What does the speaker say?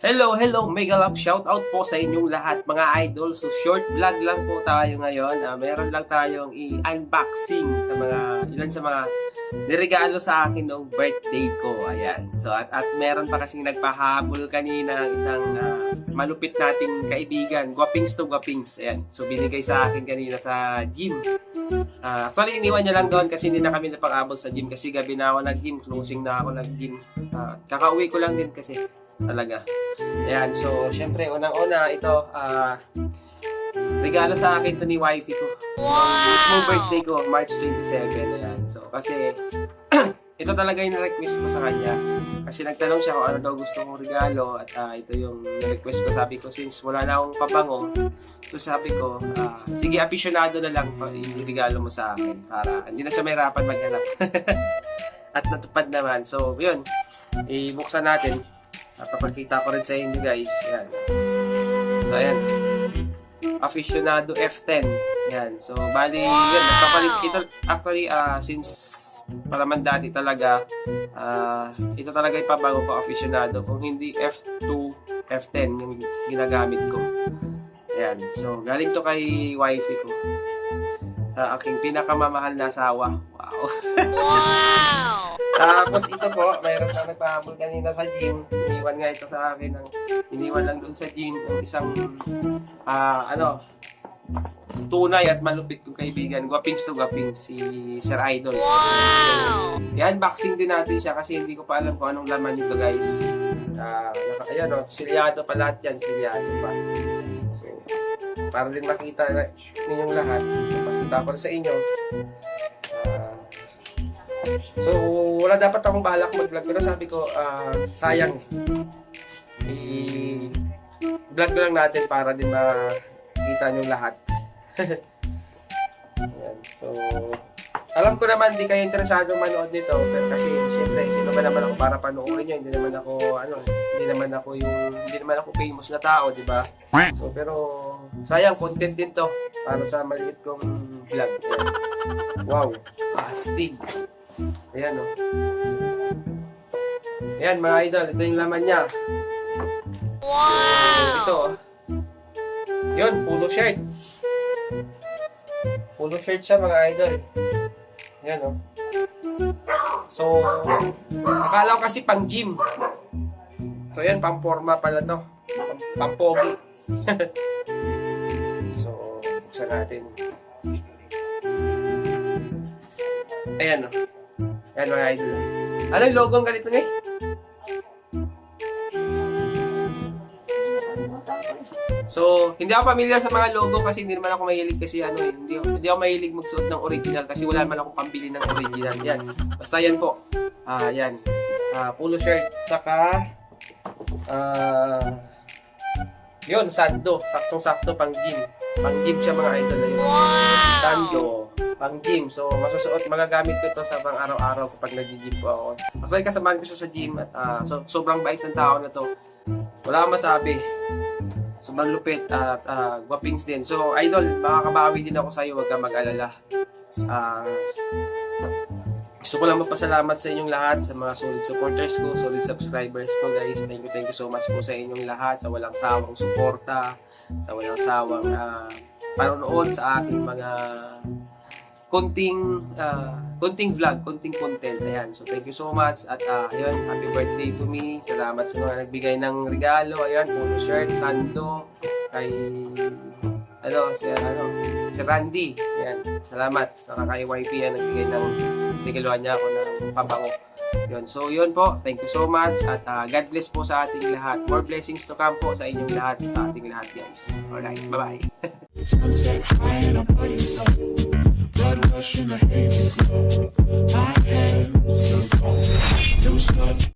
Hello, mega love shout out po sa inyong lahat mga idol. So short vlog lang po tayo ngayon. Meron lang tayong i-unboxing sa ilan sa mga niregalo sa akin noong birthday ko. Ayan. So at meron pa kasing nagpahabol kanina ng isang malupit nating kaibigan, Guwapings to Guwapings. Ayan. So binigay sa akin kanina sa gym. Actually iniwan niya lang doon kasi hindi na kami napag-abot sa gym kasi gabi na ako nag-gym, closing na ako nag-gym. Kakauwi ko lang din kasi talaga. Ayan, so syempre unang-una ito regalo sa akin to ni wifey ko. Wow! Birthday ko, March 27. Ayan. So kasi ito talaga yung request ko sa kanya. Kasi nagtanong siya kung ano daw gusto kong regalo at ito yung request ko. Sabi ko since wala na akong pabango, so sabi ko, sige aficionado na lang yung regalo mo sa akin para hindi na siya mahirapan maghanap. At natupad naman. So yun, ibuksan natin. Papakita ko rin sa inyo guys. Ayan. So ayan. Aficionado F10. Ayan. So bali, yun. Nagpapalit ito. Actually, since paraman dati talaga, ito talaga yung pabago ko aficionado. Kung hindi F2, F10 yung ginagamit ko. Ayan. So galing to kay wifey ko. Sa aking pinakamamahal na asawa. Wow! Wow! Tapos ito po, mayroon na nagpahabol kanina sa gym. Iniwan nga ito sa akin. Iniwan lang doon sa gym ng isang tunay at malupit kong kaibigan, Guwapings to Guwapings, si Sir Idol. Wow! I-unboxing din natin siya kasi hindi ko pa alam kung anong laman nito guys. Ayan o, silyado pa lahat yan, silyado pa. So, para din makita ninyong lahat, makita ko sa inyo. So, wala dapat akong balak mag-vlog pero sabi ko, sayang i-vlog lang natin para din makita nyo lahat. Ayan. So, alam ko naman di kayo interesado manood nito pero kasi siyempre, sino ba naman ako para panoorin nyo? Hindi naman ako famous na tao, di ba? So, pero sayang, content din to para sa maliit kong vlog. Ayan. Wow, astig. Ayan o. Ayan mga idol, ito yung laman niya. Wow! Ito o. Yun, polo shirt. Polo shirt siya mga idol. Ayan o. So, akala ko kasi pang gym. So yan, pang forma pala to. Pang pogi. So, buksan natin. Ayan o. Ayan mga idol. Ano yung logo ang ganito niya? So, hindi ako familiar sa mga logo kasi hindi naman ako mahilig kasi hindi ako mahilig magsuot ng original kasi wala naman akong pambili ng original. Yan. Basta yan po. Yan. Polo shirt. Saka yun, sando. Saktong-sakto pang gym. Pang gym siya mga idol. Wow! Sando. Pang gym. So, magagamit ko ito sa pang araw-araw kapag nag-gym po ako. Actually, kasamahan ko siya sa gym at sobrang bait ng tao na to. Wala akong masabi. Sobrang lupit at Guwapings din. So, idol, makakabawi din ako sa iyo. Huwag kang mag-alala. Gusto ko lang magpasalamat sa inyong lahat, sa mga solid supporters ko, solid subscribers ko guys. Thank you so much po sa inyong lahat, sa walang sawang suporta, sa walang sawang panonood sa aking mga konting vlog, konting content. Ayan. So, thank you so much. At, ayun, happy birthday to me. Salamat sa mga nagbigay ng regalo. Ayan, polo shirt, sando, kay, si Randy. Ayan, salamat. Saka kay YP yan, nagbigay niya ako ng pabango. Yun. So, yun po. Thank you so much. At, God bless po sa ating lahat. More blessings to come po sa inyong lahat, sa ating lahat, guys. Alright, bye-bye. Sunset high and I'm blood rush in the hazy glow.